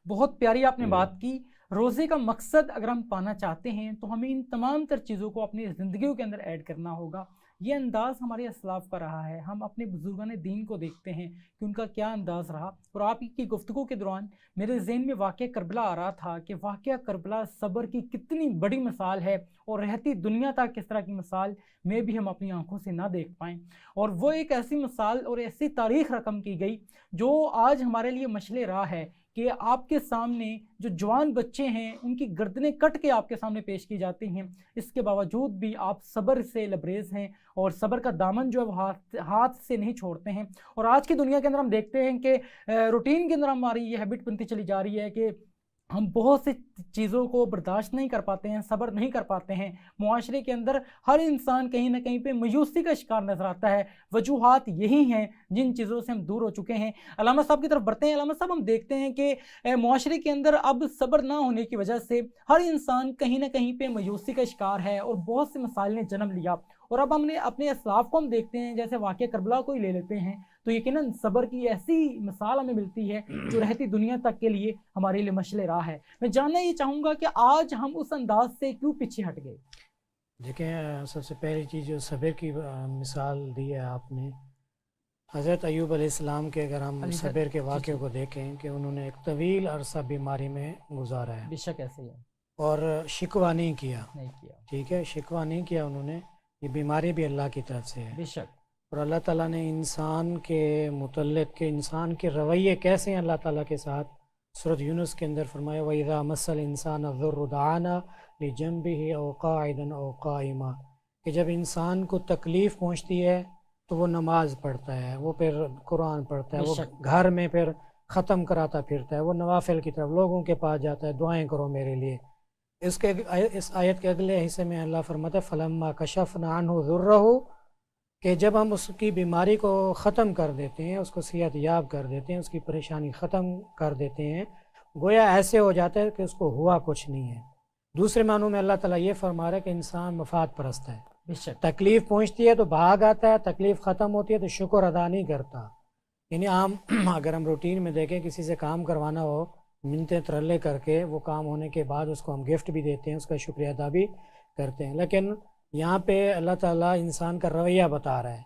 بہت پیاری آپ نے بات کی۔ روزے کا مقصد اگر ہم پانا چاہتے ہیں تو ہمیں ان تمام تر چیزوں کو اپنی زندگیوں کے اندر ایڈ کرنا ہوگا۔ یہ انداز ہمارے اسلاف کا رہا ہے، ہم اپنے بزرگان دین کو دیکھتے ہیں کہ ان کا کیا انداز رہا، اور آپ کی گفتگو کے دوران میرے ذہن میں واقعہ کربلا آ رہا تھا کہ واقعہ کربلا صبر کی کتنی بڑی مثال ہے، اور رہتی دنیا تک کس طرح کی مثال میں بھی ہم اپنی آنکھوں سے نہ دیکھ پائیں، اور وہ ایک ایسی مثال اور ایسی تاریخ رقم کی گئی جو آج ہمارے لیے مشعل راہ ہے کہ آپ کے سامنے جو جوان بچے ہیں ان کی گردنیں کٹ کے آپ کے سامنے پیش کی جاتی ہیں، اس کے باوجود بھی آپ صبر سے لبریز ہیں اور صبر کا دامن جو ہے وہ ہاتھ سے نہیں چھوڑتے ہیں۔ اور آج کی دنیا کے اندر ہم دیکھتے ہیں کہ روٹین کے اندر ہماری یہ ہیبٹ بنتی چلی جا رہی ہے کہ ہم بہت سی چیزوں کو برداشت نہیں کر پاتے ہیں، صبر نہیں کر پاتے ہیں۔ معاشرے کے اندر ہر انسان کہیں نہ کہیں پہ مایوسی کا شکار نظر آتا ہے۔ وجوہات یہی ہیں جن چیزوں سے ہم دور ہو چکے ہیں۔ علامہ صاحب کی طرف بڑھتے ہیں۔ علامہ صاحب ہم دیکھتے ہیں کہ معاشرے کے اندر اب صبر نہ ہونے کی وجہ سے ہر انسان کہیں نہ کہیں پہ مایوسی کا شکار ہے اور بہت سے مسائل نے جنم لیا، اور اب ہم نے اپنے اسلاف کو ہم دیکھتے ہیں، جیسے واقعہ کربلا کو ہی لے لیتے ہیں تو یقیناً صبر کی ایسی مثال ہمیں ملتی ہے جو رہتی دنیا تک کے لیے ہمارے لیے مشعل راہ ہے۔ میں جاننا یہ چاہوں گا کہ آج ہم اس انداز سے کیوں پیچھے ہٹ گئے؟ دیکھیں، سب سے پہلی چیز جو صبر کی مثال دی ہے آپ نے، حضرت ایوب علیہ السلام کے اگر ہم صبر کے واقعے کو دیکھیں کہ انہوں نے ایک طویل عرصہ بیماری میں گزارا ہے، بے شک ایسے ہی ہے، اور شکوہ نہیں کیا، ٹھیک ہے، شکوہ نہیں کیا انہوں نے۔ یہ بیماری بھی اللہ کی طرف سے ہے، بے شک، اور اللہ تعالیٰ نے انسان کے متعلق کہ انسان کے رویے کیسے ہیں اللہ تعالیٰ کے ساتھ، سورۃ یونس کے اندر فرمایا وَإِذَا مَسَّ الْإِنسَانَ الضُّرُّ دَعَانَا لِجَنبِهِ أَوْ قَاعِدًا أَوْ قَائِمًا، کہ جب انسان کو تکلیف پہنچتی ہے تو وہ نماز پڑھتا ہے، وہ پھر قرآن پڑھتا ہے، وہ گھر میں پھر ختم کراتا پھرتا ہے، وہ نوافل کی طرف لوگوں کے پاس جاتا ہے، دعائیں کرو میرے لیے۔ اس آیت کے اگلے حصے میں اللہ فرماتا ہے فَلَمَّا كَشَفْنَا عَنْهُ ضُرَّهُ، کہ جب ہم اس کی بیماری کو ختم کر دیتے ہیں، اس کو صحت یاب کر دیتے ہیں، اس کی پریشانی ختم کر دیتے ہیں، گویا ایسے ہو جاتا ہے کہ اس کو ہوا کچھ نہیں ہے۔ دوسرے معنوں میں اللہ تعالیٰ یہ فرما رہا ہے کہ انسان مفاد پرست ہے، تکلیف پہنچتی ہے تو بھاگ آتا ہے، تکلیف ختم ہوتی ہے تو شکر ادا نہیں کرتا۔ یعنی اگر ہم روٹین میں دیکھیں کسی سے کام کروانا ہو، منتیں ترلے کر کے وہ کام ہونے کے بعد اس کو ہم گفٹ بھی دیتے ہیں، اس کا شکریہ ادا بھی کرتے ہیں، لیکن یہاں پہ اللہ تعالیٰ انسان کا رویہ بتا رہا ہے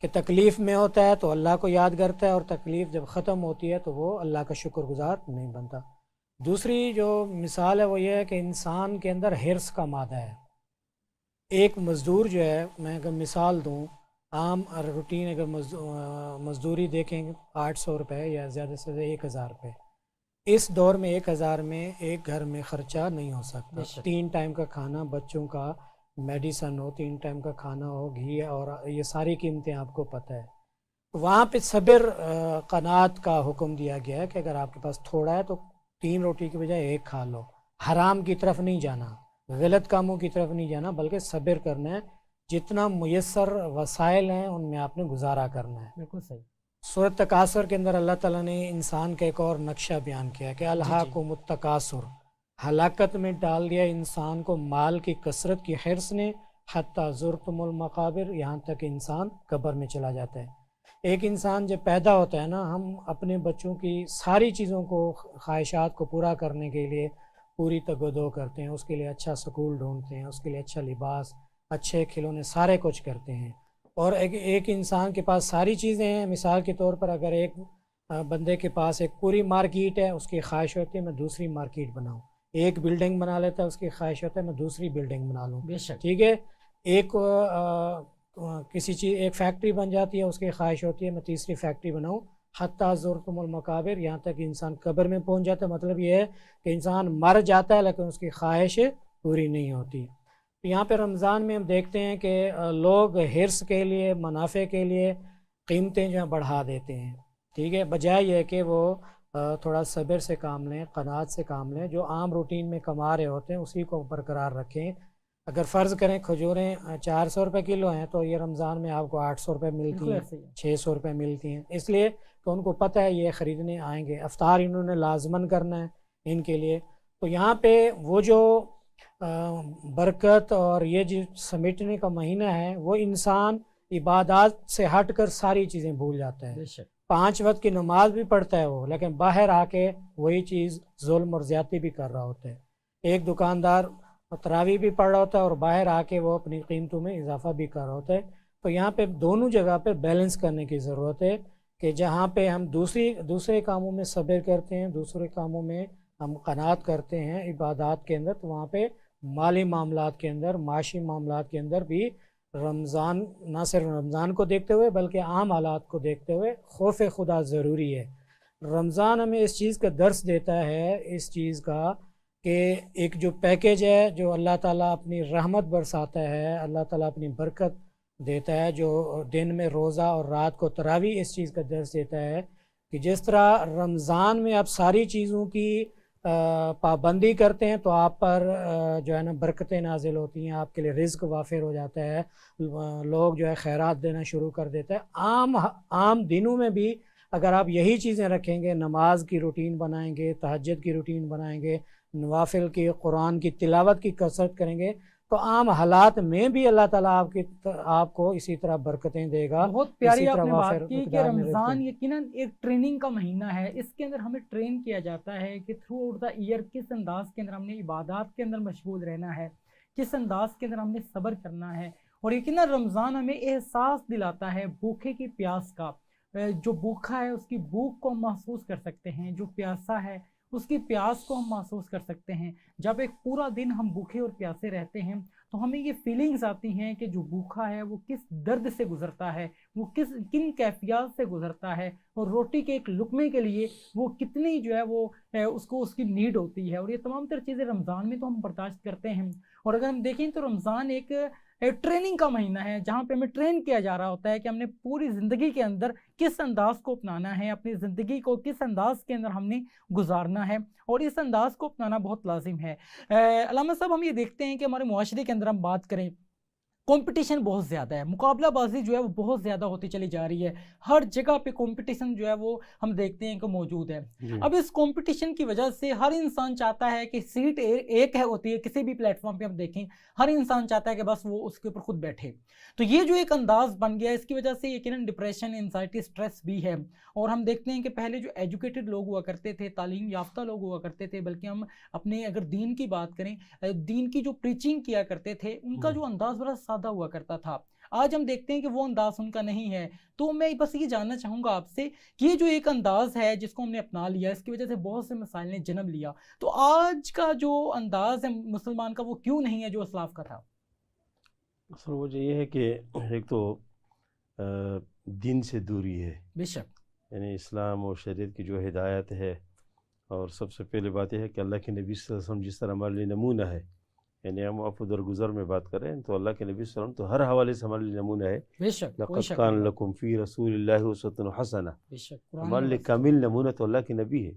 کہ تکلیف میں ہوتا ہے تو اللہ کو یاد کرتا ہے، اور تکلیف جب ختم ہوتی ہے تو وہ اللہ کا شکر گزار نہیں بنتا۔ دوسری جو مثال ہے وہ یہ ہے کہ انسان کے اندر حرص کا مادہ ہے، ایک مزدور جو ہے، میں اگر مثال دوں، عام روٹین اگر مزدوری دیکھیں 800 روپے یا زیادہ سے زیادہ 1000 روپے، اس دور میں 1000 میں ایک گھر میں خرچہ نہیں ہو سکتا. 3 ٹائم کا کھانا، بچوں کا میڈیسن ہو، 3 ٹائم کا کھانا ہو، گھی اور یہ ساری قیمتیں آپ کو پتہ ہے. وہاں پہ صبر قناعت کا حکم دیا گیا ہے کہ اگر آپ کے پاس تھوڑا ہے تو 3 روٹی کی بجائے 1 کھا لو. حرام کی طرف نہیں جانا، غلط کاموں کی طرف نہیں جانا، بلکہ صبر کرنا ہے. جتنا میسر وسائل ہیں ان میں آپ نے گزارا کرنا ہے. بالکل صحیح. سورۃ تکاثر کے اندر اللہ تعالیٰ نے انسان کا ایک اور نقشہ بیان کیا کہ الہاکم التکاثر، ہلاکت میں ڈال دیا انسان کو مال کی کثرت کی حرص نے، حتی زرتم المقابر، یہاں تک انسان قبر میں چلا جاتا ہے. ایک انسان جب پیدا ہوتا ہے نا، ہم اپنے بچوں کی ساری چیزوں کو، خواہشات کو پورا کرنے کے لیے پوری تگودو کرتے ہیں، اس کے لیے اچھا سکول ڈھونڈتے ہیں، اس کے لیے اچھا لباس، اچھے کھلونے، سارے کچھ کرتے ہیں. اور ایک انسان کے پاس ساری چیزیں ہیں. مثال کے طور پر اگر ایک بندے کے پاس ایک پوری مارکیٹ ہے، اس کی خواہش ہوتی ہے میں دوسری مارکیٹ بناؤں. ایک بلڈنگ بنا لیتا ہے، اس کی خواہش ہوتا ہے میں دوسری بلڈنگ بنا لوں. بے شک. ٹھیک ہے. ایک کسی چیز، ایک فیکٹری بن جاتی ہے، اس کی خواہش ہوتی ہے میں تیسری فیکٹری بناؤں. حتی زرتم المقابر، یہاں تک انسان قبر میں پہنچ جاتا ہے. مطلب یہ ہے کہ انسان مر جاتا ہے لیکن اس کی خواہش پوری نہیں ہوتی. یہاں پہ رمضان میں ہم دیکھتے ہیں کہ لوگ حرص کے لیے، منافع کے لیے قیمتیں جو ہیں بڑھا دیتے ہیں. ٹھیک ہے. بجائے یہ کہ وہ تھوڑا صبر سے کام لیں، قناعت سے کام لیں، جو عام روٹین میں کما رہے ہوتے ہیں اسی کو برقرار رکھیں. اگر فرض کریں کھجوریں 400 روپے کلو ہیں تو یہ رمضان میں آپ کو 800 روپے ملتی ہیں، 600 روپے ملتی ہیں، اس لیے کہ ان کو پتہ ہے یہ خریدنے آئیں گے. افطار انہوں نے لازماً کرنا ہے ان کے لیے. تو یہاں پہ وہ جو برکت اور یہ جو سمیٹنے کا مہینہ ہے، وہ انسان عبادات سے ہٹ کر ساری چیزیں بھول جاتا ہے. 5 وقت کی نماز بھی پڑھتا ہے وہ، لیکن باہر آ کے وہی چیز ظلم اور زیادتی بھی کر رہا ہوتا ہے. ایک دکاندار تراویح بھی پڑھ رہا ہوتا ہے اور باہر آ کے وہ اپنی قیمتوں میں اضافہ بھی کر رہا ہوتا ہے. تو یہاں پہ دونوں جگہ پہ بیلنس کرنے کی ضرورت ہے کہ جہاں پہ ہم دوسرے کاموں میں صبر کرتے ہیں، دوسرے کاموں میں ہم قناعت کرتے ہیں عبادات کے اندر، تو وہاں پہ مالی معاملات کے اندر، معاشی معاملات کے اندر بھی رمضان، نہ صرف رمضان کو دیکھتے ہوئے بلکہ عام حالات کو دیکھتے ہوئے خوف خدا ضروری ہے. رمضان ہمیں اس چیز کا درس دیتا ہے، اس چیز کا کہ ایک جو پیکیج ہے جو اللہ تعالیٰ اپنی رحمت برساتا ہے، اللہ تعالیٰ اپنی برکت دیتا ہے، جو دن میں روزہ اور رات کو تراویح، اس چیز کا درس دیتا ہے کہ جس طرح رمضان میں آپ ساری چیزوں کی پابندی کرتے ہیں تو آپ پر جو ہے نا برکتیں نازل ہوتی ہیں، آپ کے لیے رزق وافر ہو جاتا ہے، لوگ جو ہے خیرات دینا شروع کر دیتے ہیں. عام دنوں میں بھی اگر آپ یہی چیزیں رکھیں گے، نماز کی روٹین بنائیں گے، تہجد کی روٹین بنائیں گے، نوافل کی، قرآن کی تلاوت کی کثرت کریں گے، تو عام حالات میں بھی اللہ تعالیٰ آپ کو اسی طرح برکتیں دے گا. بہت پیاری آپ نے بات کی کہ رمضان یقیناً ایک ٹریننگ کا مہینہ ہے. اس کے اندر ہمیں ٹرین کیا جاتا ہے کہ تھرو آؤٹ دا ایئر کس انداز کے اندر ہم نے عبادات کے اندر مشغول رہنا ہے، کس انداز کے اندر ہم نے صبر کرنا ہے. اور یقیناً رمضان ہمیں احساس دلاتا ہے بھوکے کی پیاس کا. جو بھوکا ہے اس کی بھوک کو ہم محسوس کر سکتے ہیں، جو پیاسا ہے اس کی پیاس کو ہم محسوس کر سکتے ہیں. جب ایک پورا دن ہم بھوکے اور پیاسے رہتے ہیں تو ہمیں یہ فیلنگز آتی ہیں کہ جو بھوکا ہے وہ کس درد سے گزرتا ہے، وہ کن کیفیات سے گزرتا ہے، اور روٹی کے ایک لقمے کے لیے وہ کتنی جو ہے وہ اس کی نیڈ ہوتی ہے. اور یہ تمام تر چیزیں رمضان میں تو ہم برداشت کرتے ہیں. اور اگر ہم دیکھیں تو رمضان ایک ٹریننگ کا مہینہ ہے جہاں پہ ہمیں ٹرین کیا جا رہا ہوتا ہے کہ ہم نے پوری زندگی کے اندر کس انداز کو اپنانا ہے، اپنی زندگی کو کس انداز کے اندر ہم نے گزارنا ہے، اور اس انداز کو اپنانا بہت لازم ہے. علامہ صاحب، ہم یہ دیکھتے ہیں کہ ہمارے معاشرے کے اندر ہم بات کریں، کمپٹیشن بہت زیادہ ہے، مقابلہ بازی جو ہے وہ بہت زیادہ ہوتی چلی جا رہی ہے. ہر جگہ پہ کمپٹیشن جو ہے وہ ہم دیکھتے ہیں کہ موجود ہے. اب اس کمپٹیشن کی وجہ سے ہر انسان چاہتا ہے کہ سیٹ ایک ہوتی ہے، کسی بھی پلیٹ فارم پہ ہم دیکھیں ہر انسان چاہتا ہے کہ بس وہ اس کے اوپر خود بیٹھے. تو یہ جو ایک انداز بن گیا ہے، اس کی وجہ سے یقیناً ڈپریشن، انزائٹی، سٹریس بھی ہے. اور ہم دیکھتے ہیں کہ پہلے جو ایجوکیٹڈ لوگ ہوا کرتے تھے، تعلیم یافتہ لوگ ہوا کرتے تھے، بلکہ ہم اپنے اگر دین کی بات کریں، دین کی جو پریچنگ کیا کرتے تھے ان کا جو انداز بڑا سادہ ہوا کرتا تھا. آج ہم دیکھتے ہیں کہ وہ انداز ان کا نہیں ہے. تو میں بس یہ جاننا چاہوں گا آپ سے کہ یہ جو ایک انداز ہے جس کو ہم نے اپنا لیا، اس کی وجہ سے بہت سے مسائل نے جنم لیا، تو آج کا جو انداز ہے مسلمان کا وہ کیوں نہیں ہے جو اسلاف کا تھا؟ اصل وجہ یہ ہے کہ ایک تو دین سے دوری ہے، بے شک یعنی اسلام اور شریعت کی جو ہدایت ہے، اور سب سے پہلے بات یہ ہے کہ اللہ کے نبی صلی اللہ علیہ وسلم جس طرح ہمارے لیے نمونہ ہے، یعنی ہم آپ درگزر میں بات کریں تو اللہ کے نبی صلی اللہ علیہ وسلم تو ہر حوالے سے ہمارے لیے نمونہ ہے. بے شک کوئی لقد شک کان نہیں. لکم فی رسول اللہ اسوۃ حسنہ، بے شک قرآن ہمارے میں لیے بات کامل نمونہ تو اللہ کے نبی ہے.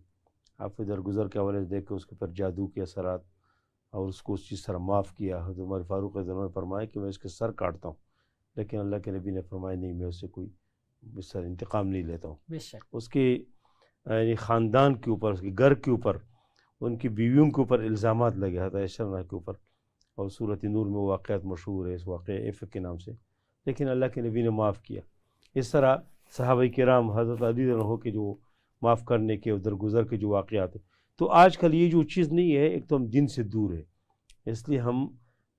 آپ درگزر کے حوالے سے دیکھ کے اس کے اوپر جادو کے اثرات اور اس کو اس چیز طرح معاف کیا. حضرت عمر فاروق رضی اللہ عنہ نے فرمایا کہ میں اس کے سر کاٹتا ہوں، لیکن اللہ کے نبی نے فرمایا نہیں، میں اس سے کوئی اس طرح انتقام نہیں لیتا ہوں. بے شک اس کے یعنی خاندان کے اوپر، اس کے گھر کے اوپر، ان کی بیویوں کے اوپر الزامات لگے حضرت عائشہ کے اوپر، اور صورت نور میں واقعات مشہور ہے اس واقعہ عفق کے نام سے، لیکن اللہ کے نبی نے معاف کیا. اس طرح صحابہ کرام حضرت علی رضی اللہ عنہ کے جو معاف کرنے کے درگزر کے جو واقعات ہیں، تو آج کل یہ جو چیز نہیں ہے، ایک تو ہم دین سے دور ہے، اس لیے ہم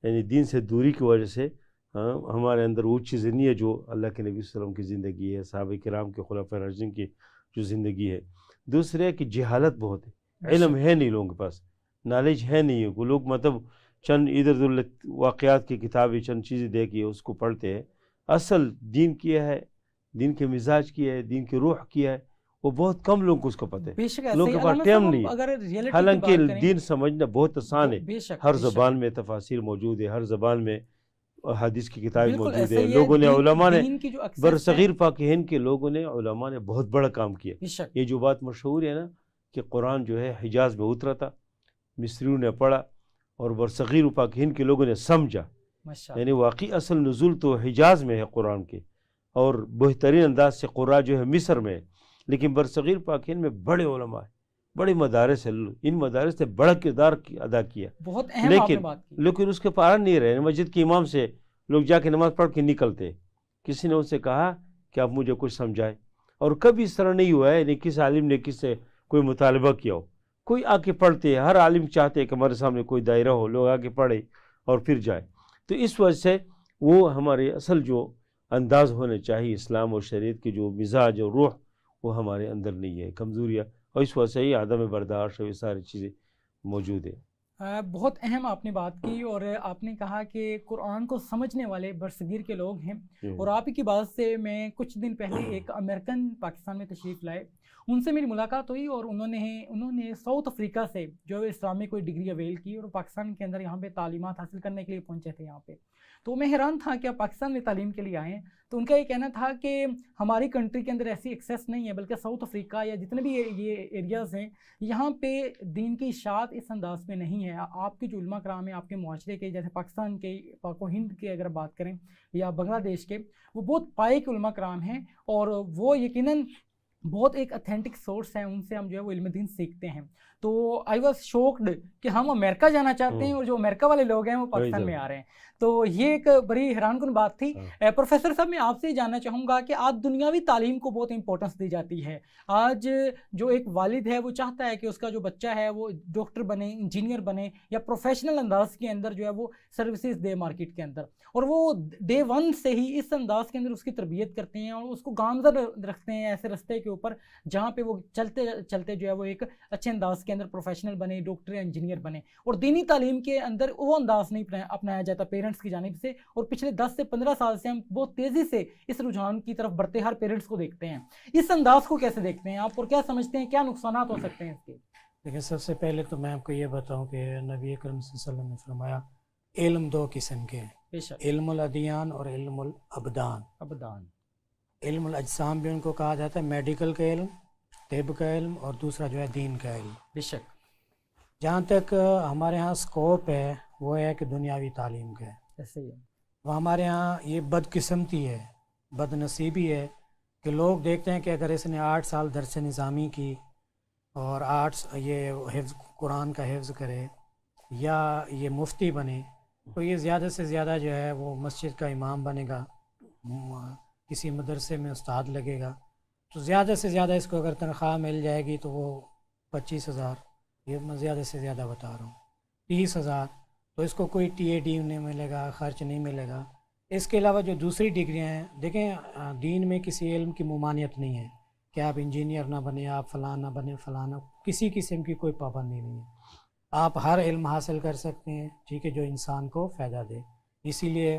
یعنی دین سے دوری کی وجہ سے ہمارے اندر وہ چیزیں نہیں ہے جو اللہ کے نبی صلی اللہ علیہ وسلم کی زندگی ہے، صحابہ کرام کے خلفائے راشدین کی جو زندگی ہے. دوسرے ہے کہ جہالت بہت ہے، علم ہے نہیں لوگوں کے پاس، نالج ہے نہیں ہے. وہ لوگ مطلب چند ادھر ادھر واقعات کی کتابیں چند چیزیں دے کے اس کو پڑھتے ہیں. اصل دین کیا ہے، دین کے مزاج کیا ہے، دین کی روح کیا ہے، وہ بہت کم لوگوں کو اس کو پتہ ہے. بے شک لوگوں کے پاس ٹائم نہیں ہے. اگر ریئلٹی کی حالانکہ بات کریں دین سمجھنا بہت آسان ہے، بے شک ہر بے شک. زبان میں تفاسیر موجود ہے، ہر زبان میں حدیث کی کتابیں بالکل موجود ایسے ہے. ہی ہے، لوگوں نے دین- علماء نے دین کی جو access برصغیر ہے، پاک ہند کے لوگوں نے علماء نے بہت بڑا کام کیا. بے شک یہ جو بات مشہور ہے نا کہ قرآن جو ہے حجاز میں اترا تھا، مصریوں نے پڑھا اور برصغیر پاک ہند کے لوگوں نے سمجھا. ماشاء یعنی واقعی اصل نزول تو حجاز میں ہے قرآن کے، اور بہترین انداز سے قرآن جو ہے مصر میں ہے، لیکن برصغیر پاک ہند میں بڑے علماء ہیں، بڑے مدارس ہیں. ان مدارس نے بڑا کردار ادا کیا، بہت اہم آپ نے لیکن بات کی. لیکن اس کے پارا نہیں رہے. مسجد کے امام سے لوگ جا کے نماز پڑھ کے نکلتے. کسی نے ان سے کہا کہ آپ مجھے کچھ سمجھائے، اور کبھی اس طرح نہیں ہوا ہے یعنی کس عالم نے کس سے کوئی مطالبہ کیا ہو. کوئی آ کے پڑھتے، ہر عالم چاہتے کہ ہمارے سامنے کوئی دائرہ ہو، لوگ آ کے پڑھے اور پھر جائے. تو اس وجہ سے وہ ہمارے اصل جو انداز ہونے چاہیے اسلام اور شریعت کی جو مزاج اور روح، وہ ہمارے اندر نہیں ہے، کمزوریاں، اور اس وجہ سے ہی عدم برداشت اور یہ ساری چیزیں موجود ہیں. بہت اہم آپ نے بات کی، اور آپ نے کہا کہ قرآن کو سمجھنے والے برصغیر کے لوگ ہیں. اور آپ ہی کی بات سے میں کچھ دن پہلے ایک امریکن پاکستان میں تشریف لائے، ان سے میری ملاقات ہوئی، اور انہوں نے ساؤتھ افریقہ سے جو اسلامی کوئی ڈگری اویل کی، اور پاکستان کے اندر یہاں پہ تعلیمات حاصل کرنے کے لیے پہنچے تھے یہاں پہ. تو میں حیران تھا کہ آپ پاکستان میں تعلیم کے لیے آئے ہیں. تو ان کا یہ کہنا تھا کہ ہماری کنٹری کے اندر ایسی ایکسیس نہیں ہے، بلکہ ساؤتھ افریقہ یا جتنے بھی یہ ایریاز ہیں، یہاں پہ دین کی اشاعت اس انداز میں نہیں ہے. آپ کے جو علماء کرام ہیں آپ کے معاشرے کے، جیسے پاکستان کے، پاک و ہند کے اگر بات کریں، یا بنگلہ دیش کے، وہ بہت پائے کے علماء کرام ہیں، اور وہ یقیناً بہت ایک اتھینٹک سورس ہیں، ان سے ہم جو ہے وہ علم دین سیکھتے ہیں. تو آئی واز شوکڈ کہ ہم امریکہ جانا چاہتے ہیں، اور جو امریکہ والے لوگ ہیں وہ پاکستان میں آ رہے ہیں. تو یہ ایک بڑی حیران کن بات تھی. پروفیسر صاحب، میں آپ سے جاننا چاہوں گا کہ آج دنیاوی تعلیم کو بہت امپورٹنس دی جاتی ہے. آج جو ایک والد ہے وہ چاہتا ہے کہ اس کا جو بچہ ہے وہ ڈاکٹر بنے، انجینئر بنے، یا پروفیشنل انداز کے اندر جو ہے وہ سروسز دے مارکیٹ کے اندر، اور وہ ڈے ون سے ہی اس انداز کے اندر اس کی تربیت کرتے ہیں، اور اس کو گامزن رکھتے ہیں ایسے رستے کے اوپر جہاں پہ وہ چلتے چلتے جو ہے وہ ایک اچھے انداز کے اندر پروفیشنل بنے، ڈاکٹر یا انجینئر بنے. اور دینی تعلیم کے اندر وہ انداز نہیں اپنایا جاتا پیرنٹس کی جانب سے. اور پچھلے 10 سے 15 سال سے ہم بہت تیزی سے اس رجحان کی طرف بڑھتے ہر پیرنٹس کو دیکھتے ہیں. اس انداز کو کیسے دیکھتے ہیں آپ، اور کیا سمجھتے ہیں کیا نقصانات ہو سکتے ہیں اس کے؟ دیکھیں، سب سے پہلے تو میں آپ کو یہ بتاؤں کہ نبی اکرم صلی اللہ علیہ وسلم نے فرمایا علم 2 قسم کے ہیں، بے شک. علم الادیان اور علم الابدان. ابدان. علم الاجسام بھی ان کو کہا جاتا ہے، میڈیکل کا علم، طب کا علم، اور دوسرا جو ہے دین کا علم. بے شک. جہاں تک ہمارے ہاں سکوپ ہے وہ ہے کہ دنیاوی تعلیم کا ہے. ایسے ہی ہے. وہ ہمارے ہاں یہ بد قسمتی ہے، بد نصیبی ہے کہ لوگ دیکھتے ہیں کہ اگر اس نے 8 سال درس نظامی کی اور 8 یہ حفظ قرآن کا حفظ کرے یا یہ مفتی بنے، تو یہ زیادہ سے زیادہ جو ہے وہ مسجد کا امام بنے گا، کسی مدرسے میں استاد لگے گا. تو زیادہ سے زیادہ اس کو اگر تنخواہ مل جائے گی تو وہ 25,000، یہ میں زیادہ سے زیادہ بتا رہا ہوں، 30,000. تو اس کو کوئی ٹی اے ڈی نہیں ملے گا، خرچ نہیں ملے گا. اس کے علاوہ جو دوسری ڈگریاں ہیں، دیکھیں دین میں کسی علم کی ممانعت نہیں ہے کہ آپ انجینئر نہ بنے، آپ فلاں نہ بنے، فلاں، کسی قسم کی کوئی پابندی نہیں ہے. آپ ہر علم حاصل کر سکتے ہیں، ٹھیک ہے، جو انسان کو فائدہ دے. اسی لیے